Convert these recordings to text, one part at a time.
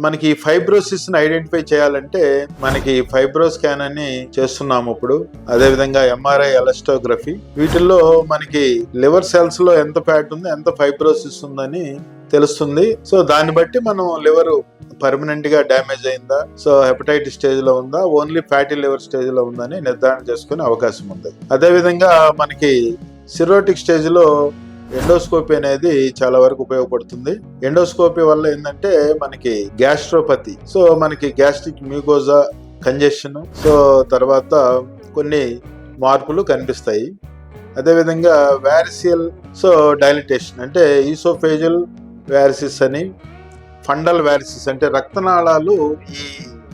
మనకి ఫైబ్రోసిస్ ని ఐడెంటిఫై చేయాలంటే మనకి ఫైబ్రో స్కాన్ అని చేస్తున్నాము ఇప్పుడు. అదేవిధంగా ఎంఆర్ఐ, ఎలస్టోగ్రఫీ, వీటిల్లో మనకి లివర్ సెల్స్ లో ఎంత ఫ్యాట్ ఉంది, ఎంత ఫైబ్రోసిస్ ఉందని తెలుస్తుంది. సో దాన్ని బట్టి మనం లివర్ పర్మనెంట్ గా డ్యామేజ్ అయిందా, సో హెపటైటిస్ స్టేజ్ లో ఉందా, ఓన్లీ ఫ్యాటీ లివర్ స్టేజ్ లో ఉందని నిర్ధారణ చేసుకునే అవకాశం ఉంది. అదేవిధంగా మనకి సిరోటిక్ స్టేజ్ లో ఎండోస్కోపీ అనేది చాలా వరకు ఉపయోగపడుతుంది. ఎండోస్కోపీ వల్ల ఏంటంటే మనకి గ్యాస్ట్రోపతి, సో మనకి గ్యాస్ట్రిక్ మ్యూకోజా కంజెషన్, సో తర్వాత కొన్ని మార్పులు కనిపిస్తాయి. అదేవిధంగా వారిసియల్ సో డైలిటేషన్ అంటే ఈసోఫేజల్ వారిసిస్ అని, ఫండల్ వారిసిస్ అంటే రక్తనాళాలు ఈ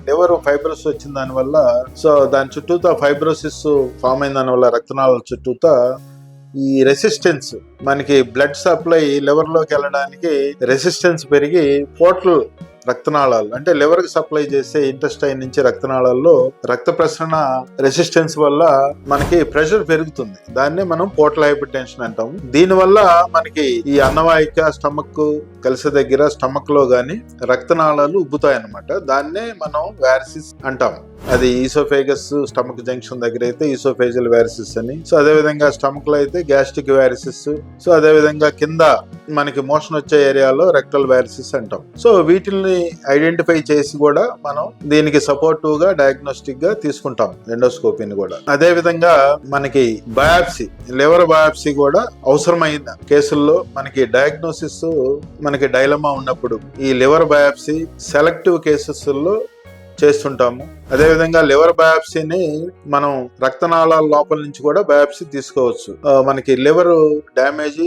లివర్ ఫైబ్రోస్ వచ్చిన దానివల్ల, సో దాని చుట్టూతా ఫైబ్రోసిస్ ఫామ్ అయిన దానివల్ల రక్తనాళాల చుట్టూతా ఈ రెసిస్టెన్స్, మనకి బ్లడ్ సప్లై లివర్ లోకి వెళ్ళడానికి రెసిస్టెన్స్ పెరిగి పోర్టల్ రక్తనాళాలు అంటే లివర్ కి సప్లై చేసే ఇంటెస్టైన్ నుంచి రక్తనాళాల్లో రక్త ప్రసరణ రెసిస్టెన్స్ వల్ల మనకి ప్రెషర్ పెరుగుతుంది. దాన్నే మనం పోర్టల్ హైపర్ టెన్షన్ అంటాము. దీనివల్ల మనకి ఈ అన్నవాహిక స్టమక్ కలిసే దగ్గర స్టమక్ లో గాని రక్తనాళాలు ఉబ్బుతాయి అన్నమాట. దాన్నే మనం వారిసిస్ అంటాం. అది ఈసోఫేగస్ స్టమక్ జంక్షన్ దగ్గర అయితే ఈసోఫేజల్ వారిసిస్ అని, సో అదే విధంగా స్టమక్ లో అయితే గ్యాస్ట్రిక్ వారిసిస్, సో అదే విధంగా కింద మనకి మోషన్ వచ్చే ఏరియాలో రెక్టల్ వారిసిస్ అంటాం. సో వీటిని ఐడెంటిఫై చేసి కూడా మనం దీనికి సపోర్టివ్ గా డయాగ్నోస్టిక్ గా తీసుకుంటాం ఎండోస్కోపీని కూడా. అదే విధంగా మనకి బయాప్సీ, లివర్ బయాప్సీ కూడా అవసరమైన కేసుల్లో మనకి డయాగ్నోసిస్ మనకి డైలమా ఉన్నప్పుడు ఈ లివర్ బయాప్సీ సెలెక్టివ్ కేసెస్ లో చేస్తుంటాము. అదేవిధంగా లివర్ బయాప్సీని మనం రక్తనాళాల లోపల నుంచి కూడా బయాప్సీ తీసుకోవచ్చు. మనకి లివర్ డ్యామేజ్,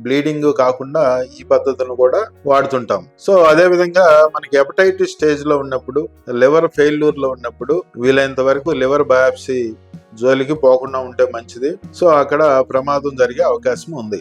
బ్లీడింగ్ కాకుండా ఈ పద్ధతులను కూడా వాడుతుంటాం. సో అదే విధంగా మనకి హెపటైటిస్ స్టేజ్ లో ఉన్నప్పుడు, లివర్ ఫెయిల్యూర్ లో ఉన్నప్పుడు వీలైనంత వరకు లివర్ బయాప్సీ జోలికి పోకుండా ఉంటే మంచిది. సో అక్కడ ప్రమాదం జరిగే అవకాశం ఉంది.